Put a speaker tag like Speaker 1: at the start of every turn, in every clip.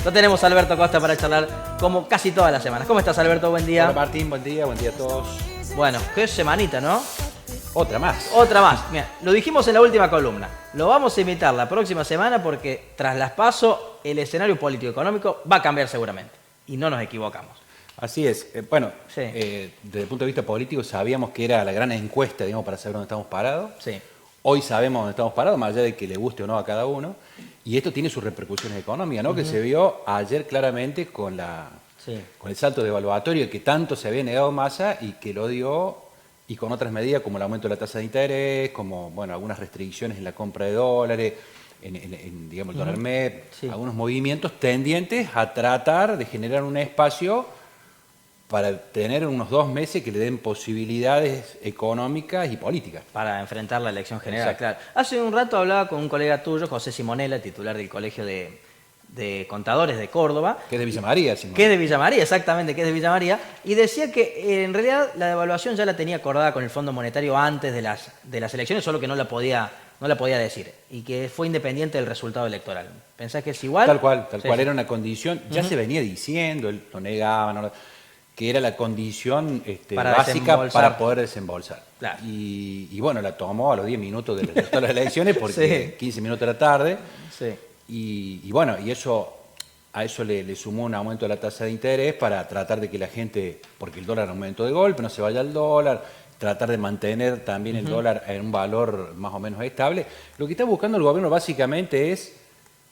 Speaker 1: Lo tenemos a Alberto Costa para charlar como casi todas las semanas. ¿Cómo estás, Alberto? Buen día.
Speaker 2: Hola Martín, buen día a todos.
Speaker 1: Bueno, qué semanita, ¿no?
Speaker 2: Otra más.
Speaker 1: Otra más. Mira, lo dijimos en la última columna. Lo vamos a imitar la próxima semana porque tras las PASO el escenario político-económico va a cambiar seguramente. Y no nos equivocamos.
Speaker 2: Así es. Bueno,
Speaker 1: Sí.
Speaker 2: Desde el punto de vista político sabíamos que era la gran encuesta, digamos, para saber dónde estamos parados.
Speaker 1: Sí.
Speaker 2: Hoy sabemos dónde estamos parados, más allá de que le guste o no a cada uno. Y esto tiene sus repercusiones económicas, ¿no? Que se vio ayer claramente con el salto devaluatorio que tanto se había negado Massa y que lo dio, y con otras medidas como el aumento de la tasa de interés, como bueno, algunas restricciones en la compra de dólares, digamos, el dólar MEP, algunos movimientos tendientes a tratar de generar un espacio para tener unos 2 meses que le den posibilidades económicas y políticas.
Speaker 1: Para enfrentar la elección general,
Speaker 2: Exacto.
Speaker 1: claro. Hace un rato hablaba con un colega tuyo, José Simonella, titular del Colegio de Contadores de Córdoba.
Speaker 2: Que es de Villa María, Simón.
Speaker 1: Que es de Villa María, exactamente, que es de Villa María. Y decía que en realidad la devaluación ya la tenía acordada con el Fondo Monetario antes de las elecciones, solo que no la podía decir. Y que fue independiente del resultado electoral. ¿Pensás que es igual?
Speaker 2: Tal cual,
Speaker 1: Sí.
Speaker 2: era una condición. Ya se venía diciendo, él lo negaba, que era la condición
Speaker 1: Para
Speaker 2: básica
Speaker 1: desembolsar.
Speaker 2: para poder desembolsar.
Speaker 1: Claro.
Speaker 2: Y bueno, la tomó a los 10 minutos de las elecciones, porque 15 minutos era tarde.
Speaker 1: Sí.
Speaker 2: Y bueno, a eso le sumó un aumento de la tasa de interés para tratar de que la gente, porque el dólar aumentó de golpe, no se vaya al dólar, tratar de mantener también el dólar en un valor más o menos estable. Lo que está buscando el gobierno básicamente es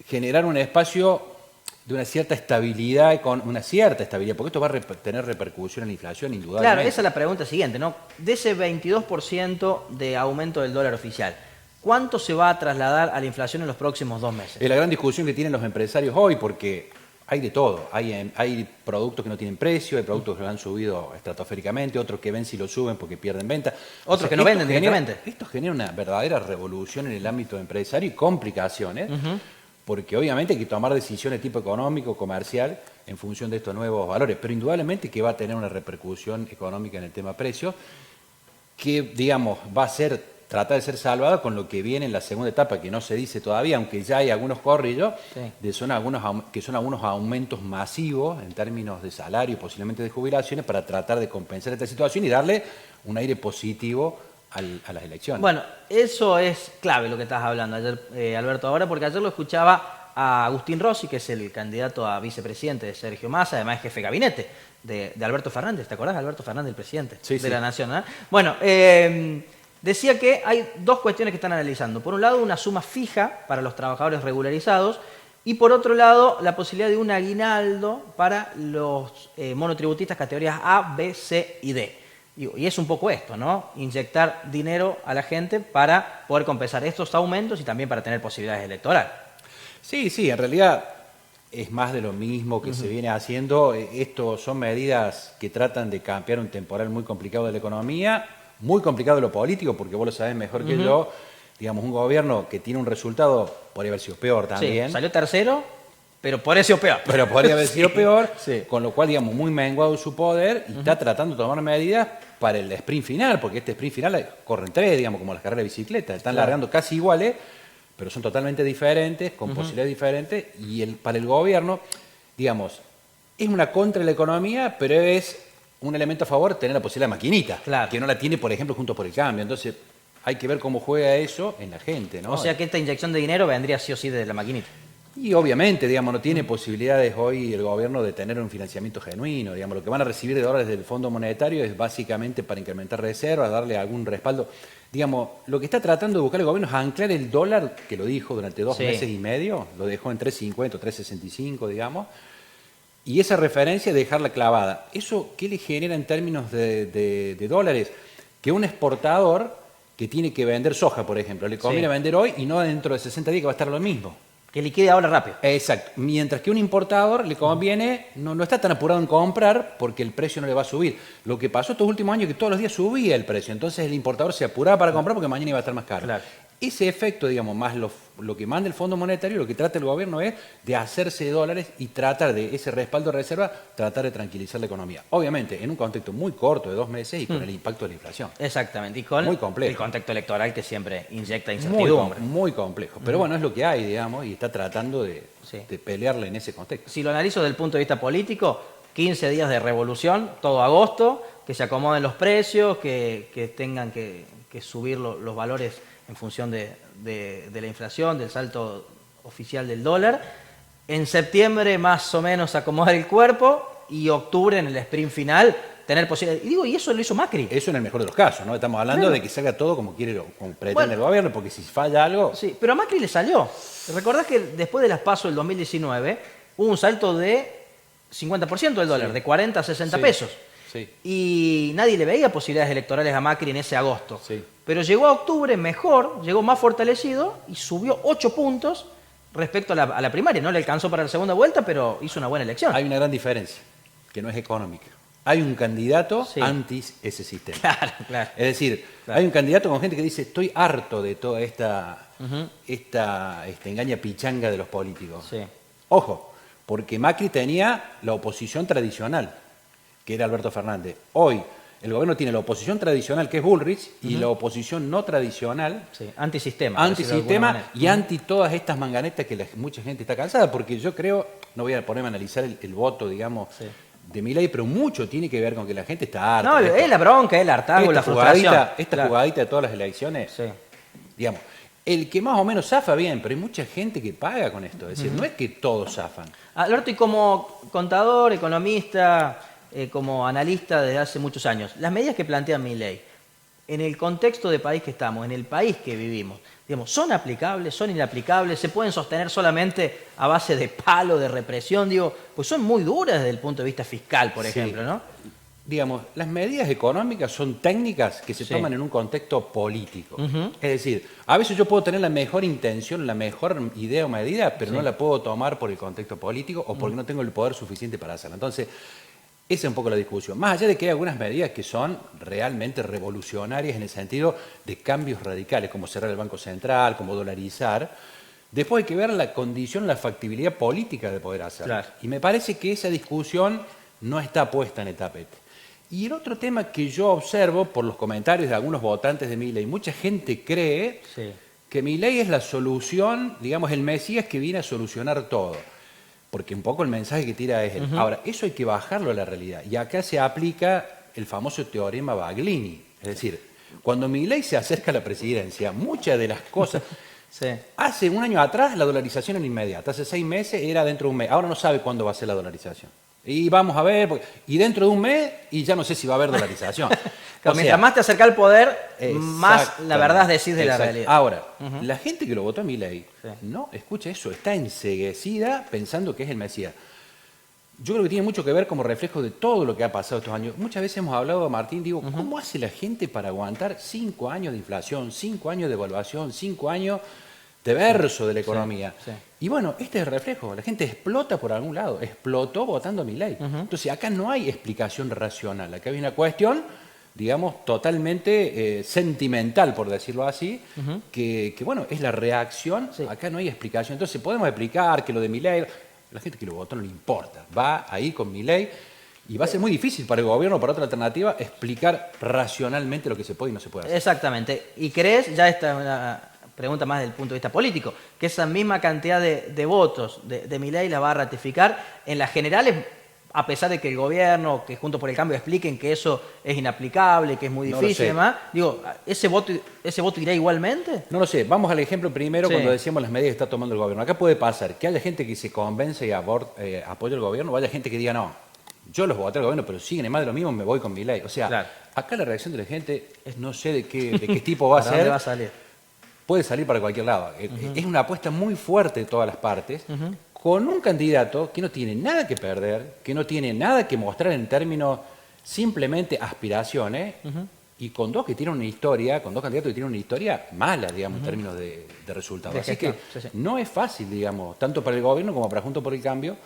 Speaker 2: generar un espacio de una cierta estabilidad, porque esto va a tener repercusión en la inflación, indudablemente.
Speaker 1: Claro, esa es la pregunta siguiente, ¿no? De ese 22% de aumento del dólar oficial, ¿cuánto se va a trasladar a la inflación en los próximos 2 meses?
Speaker 2: Es la gran discusión que tienen los empresarios hoy, porque hay de todo. Hay productos que no tienen precio, hay productos que lo han subido estratosféricamente, otros que ven si lo suben porque pierden venta.
Speaker 1: Otros que no venden directamente.
Speaker 2: Esto genera una verdadera revolución en el ámbito empresario y complicaciones, porque obviamente hay que tomar decisiones de tipo económico, comercial, en función de estos nuevos valores, pero indudablemente que va a tener una repercusión económica en el tema precio, que, digamos, va a tratar de ser salvada con lo que viene en la segunda etapa, que no se dice todavía, aunque ya hay algunos corrillos, que son algunos aumentos masivos en términos de salario y posiblemente de jubilaciones para tratar de compensar esta situación y darle un aire positivo a las elecciones.
Speaker 1: Bueno, eso es clave lo que estás hablando ayer, Alberto, ahora, porque ayer lo escuchaba a Agustín Rossi, que es el candidato a vicepresidente de Sergio Massa, además jefe de gabinete de Alberto Fernández. ¿Te acordás de Alberto Fernández, el presidente de la Nación? ¿Eh? Bueno, decía que hay 2 cuestiones que están analizando. Por un lado, una suma fija para los trabajadores regularizados y por otro lado, la posibilidad de un aguinaldo para los monotributistas categorías A, B, C y D. Y es un poco esto, ¿no? Inyectar dinero a la gente para poder compensar estos aumentos y también para tener posibilidades electorales.
Speaker 2: Sí, en realidad es más de lo mismo que se viene haciendo. Esto son medidas que tratan de cambiar un temporal muy complicado de la economía, muy complicado de lo político, porque vos lo sabés mejor que yo. Digamos, un gobierno que tiene un resultado, podría haber sido peor también.
Speaker 1: Sí, salió tercero, pero podría haber sido peor.
Speaker 2: Pero podría haber sido peor, con lo cual, digamos, muy menguado su poder y está tratando de tomar medidas para el sprint final, porque este sprint final corren 3, digamos, como las carreras de bicicleta. Están largando casi iguales, pero son totalmente diferentes, con posibilidades diferentes, y para el gobierno, digamos, es una contra la economía, pero es un elemento a favor tener la posibilidad de maquinita, que no la tiene, por ejemplo, Juntos por el Cambio. Entonces, hay que ver cómo juega eso en la gente, ¿no?
Speaker 1: O sea que esta inyección de dinero vendría sí o sí desde la maquinita.
Speaker 2: Y obviamente, digamos, no tiene posibilidades hoy el gobierno de tener un financiamiento genuino. Digamos, lo que van a recibir de dólares del Fondo Monetario es básicamente para incrementar reservas, darle algún respaldo. Digamos, lo que está tratando de buscar el gobierno es anclar el dólar, que lo dijo durante 2 meses y medio, lo dejó en 3.50, 3.65, digamos, y esa referencia dejarla clavada. ¿Eso qué le genera en términos de dólares? Que un exportador que tiene que vender soja, por ejemplo, le conviene vender hoy y no dentro de 60 días que va a estar lo mismo.
Speaker 1: Que liquide ahora rápido.
Speaker 2: Exacto. Mientras que un importador le conviene, no está tan apurado en comprar porque el precio no le va a subir. Lo que pasó estos últimos años es que todos los días subía el precio. Entonces el importador se apuraba para comprar porque mañana iba a estar más caro. Claro. ese efecto, digamos, más lo que manda el Fondo Monetario, lo que trata el gobierno es de hacerse de dólares y tratar de ese respaldo de reserva, tratar de tranquilizar la economía. Obviamente, en un contexto muy corto de 2 meses y con el impacto de la inflación.
Speaker 1: Exactamente, y con
Speaker 2: muy complejo.
Speaker 1: el contexto electoral que siempre inyecta
Speaker 2: Muy,
Speaker 1: incertidumbre.
Speaker 2: muy complejo. Pero bueno, es lo que hay, digamos, y está tratando de pelearle en ese contexto.
Speaker 1: Si lo analizo desde el punto de vista político, 15 días de revolución, todo agosto, que se acomoden los precios, que tengan que subir los valores en función de la inflación, del salto oficial del dólar. En septiembre más o menos acomodar el cuerpo y octubre en el sprint final tener posibilidades. Y digo, y eso lo hizo Macri.
Speaker 2: Eso en el mejor de los casos, ¿no? Estamos hablando de que salga todo como quiere, como pretende el gobierno, porque si falla algo...
Speaker 1: Sí, pero a Macri le salió. ¿Recordás que después de las PASO del 2019 hubo un salto de 50% del dólar, de 40 a 60 pesos?
Speaker 2: Sí.
Speaker 1: Y nadie le veía posibilidades electorales a Macri en ese agosto.
Speaker 2: Sí.
Speaker 1: Pero llegó a octubre mejor, llegó más fortalecido y subió 8 puntos respecto a la primaria. No le alcanzó para la segunda vuelta, pero hizo una buena elección.
Speaker 2: Hay una gran diferencia, que no es económica. Hay un candidato anti ese sistema.
Speaker 1: Claro, claro.
Speaker 2: Es decir, hay un candidato con gente que dice, estoy harto de toda esta engaña pichanga de los políticos.
Speaker 1: Sí.
Speaker 2: Ojo, porque Macri tenía la oposición tradicional, que era Alberto Fernández. Hoy el gobierno tiene la oposición tradicional, que es Bullrich, y la oposición no tradicional,
Speaker 1: antisistema.
Speaker 2: Antisistema y anti todas estas manganetas que mucha gente está cansada, porque yo creo, no voy a ponerme a analizar el voto, digamos, de Milei, pero mucho tiene que ver con que la gente está harta.
Speaker 1: No, es la bronca, es el hartazgo, la frustración.
Speaker 2: Esta jugadita de todas las elecciones, digamos, el que más o menos zafa bien, pero hay mucha gente que paga con esto. Es decir, no es que todos zafan.
Speaker 1: Alberto, y como contador, economista, como analista desde hace muchos años, las medidas que plantea Milei, en el contexto de país que estamos, en el país que vivimos, digamos, ¿son aplicables, son inaplicables, se pueden sostener solamente a base de palo, de represión? Digo, pues son muy duras desde el punto de vista fiscal, por ejemplo, ¿no?
Speaker 2: Digamos, las medidas económicas son técnicas que se toman en un contexto político. Es decir, a veces yo puedo tener la mejor intención, la mejor idea o medida, pero no la puedo tomar por el contexto político o porque no tengo el poder suficiente para hacerla. Entonces, esa es un poco la discusión. Más allá de que hay algunas medidas que son realmente revolucionarias en el sentido de cambios radicales, como cerrar el Banco Central, como dolarizar, después hay que ver la condición, la factibilidad política de poder hacerlo.
Speaker 1: Claro.
Speaker 2: Y me parece que esa discusión no está puesta en el tapete. Y el otro tema que yo observo por los comentarios de algunos votantes de Milei, mucha gente cree que Milei es la solución, digamos, el Mesías que viene a solucionar todo. Porque un poco el mensaje que tira es él. Ahora, eso hay que bajarlo a la realidad. Y acá se aplica el famoso teorema Baglini. Es decir, cuando Milei se acerca a la presidencia, muchas de las cosas... Hace un año atrás la dolarización era inmediata. Hace 6 meses era dentro de un mes. Ahora no sabe cuándo va a ser la dolarización. Y vamos a ver, y dentro de un mes, y ya no sé si va a haber dolarización.
Speaker 1: Mientras más te acerca al poder, más la verdad decís de la realidad.
Speaker 2: Ahora, la gente que lo votó a Milei, no escucha eso, está enceguecida pensando que es el Mesías. Yo creo que tiene mucho que ver como reflejo de todo lo que ha pasado estos años. Muchas veces hemos hablado, Martín, digo, ¿cómo hace la gente para aguantar 5 años de inflación, 5 años de devaluación, 5 años de verso de la economía? Y bueno, este es el reflejo. La gente explota por algún lado. Explotó votando a Milei. Entonces, acá no hay explicación racional. Acá hay una cuestión, digamos, totalmente sentimental, por decirlo así, que, bueno, es la reacción. Acá no hay explicación. Entonces, podemos explicar que lo de Milei, la gente que lo votó no le importa. Va ahí con Milei y va a ser muy difícil para el gobierno o para otra alternativa explicar racionalmente lo que se puede y no se puede hacer.
Speaker 1: Exactamente. ¿Y crees, ya esta es una pregunta más desde el punto de vista político, que esa misma cantidad de votos de Milei la va a ratificar en las generales, a pesar de que el gobierno, que Juntos por el Cambio expliquen que eso es inaplicable, que es muy difícil y demás? Digo, ¿ese voto irá igualmente?
Speaker 2: No lo sé. Vamos al ejemplo primero cuando decíamos las medidas que está tomando el gobierno. Acá puede pasar que haya gente que se convence y apoya el gobierno, o haya gente que diga, no, yo los voté al gobierno, pero siguen en más de lo mismo, me voy con Milei. O sea, acá la reacción de la gente es no sé de qué tipo va a ser.
Speaker 1: ¿Dónde va a salir?
Speaker 2: Puede salir para cualquier lado. Es una apuesta muy fuerte de todas las partes, con un candidato que no tiene nada que perder, que no tiene nada que mostrar en términos simplemente aspiraciones, y con dos candidatos que tienen una historia mala, digamos, en términos de resultados. Así que no es fácil, digamos, tanto para el gobierno como para Juntos por el Cambio,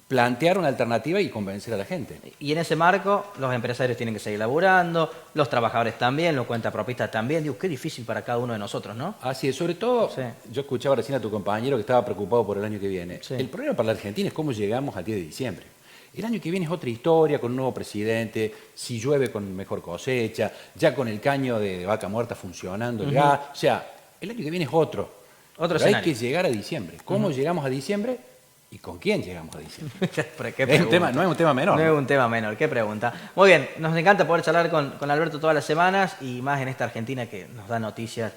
Speaker 2: plantear una alternativa y convencer a la gente.
Speaker 1: Y en ese marco, los empresarios tienen que seguir laburando, los trabajadores también, los cuentapropistas también. Digo, qué difícil para cada uno de nosotros, ¿no?
Speaker 2: Así es, sobre todo,
Speaker 1: Sí.
Speaker 2: yo escuchaba recién a tu compañero que estaba preocupado por el año que viene.
Speaker 1: Sí.
Speaker 2: El problema para la Argentina es cómo llegamos al 10 de diciembre. El año que viene es otra historia, con un nuevo presidente, si llueve con mejor cosecha, ya con el caño de vaca muerta funcionando, ya. O sea, el año que viene es otro.
Speaker 1: Otro
Speaker 2: Pero hay
Speaker 1: escenario.
Speaker 2: que llegar a diciembre. ¿Cómo llegamos a diciembre? ¿Y con quién llegamos a diciembre?
Speaker 1: Pero qué
Speaker 2: No es un
Speaker 1: pregunta.
Speaker 2: tema menor.
Speaker 1: No es
Speaker 2: ¿no?
Speaker 1: un tema menor, qué pregunta. Muy bien, nos encanta poder charlar con Alberto todas las semanas y más en esta Argentina que nos da noticias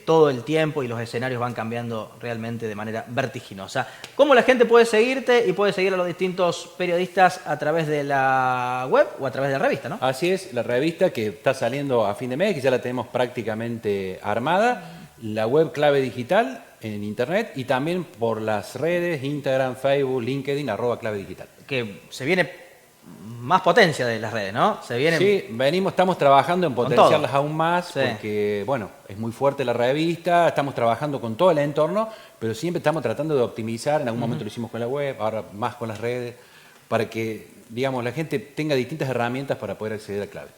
Speaker 1: todo el tiempo y los escenarios van cambiando realmente de manera vertiginosa. ¿Cómo la gente puede seguirte y puede seguir a los distintos periodistas a través de la web o a través de la revista, ¿no?
Speaker 2: Así es, la revista que está saliendo a fin de mes, que ya la tenemos prácticamente armada, la web Clave Digital en internet y también por las redes, Instagram, Facebook, LinkedIn, @Clave Digital.
Speaker 1: Que se viene más potencia de las redes, ¿no? Se viene...
Speaker 2: Sí, estamos trabajando en
Speaker 1: Con
Speaker 2: potenciarlas
Speaker 1: todo.
Speaker 2: aún más
Speaker 1: Sí.
Speaker 2: porque, bueno, es muy fuerte la revista, estamos trabajando con todo el entorno, pero siempre estamos tratando de optimizar, en algún momento lo hicimos con la web, ahora más con las redes, para que, digamos, la gente tenga distintas herramientas para poder acceder a Clave.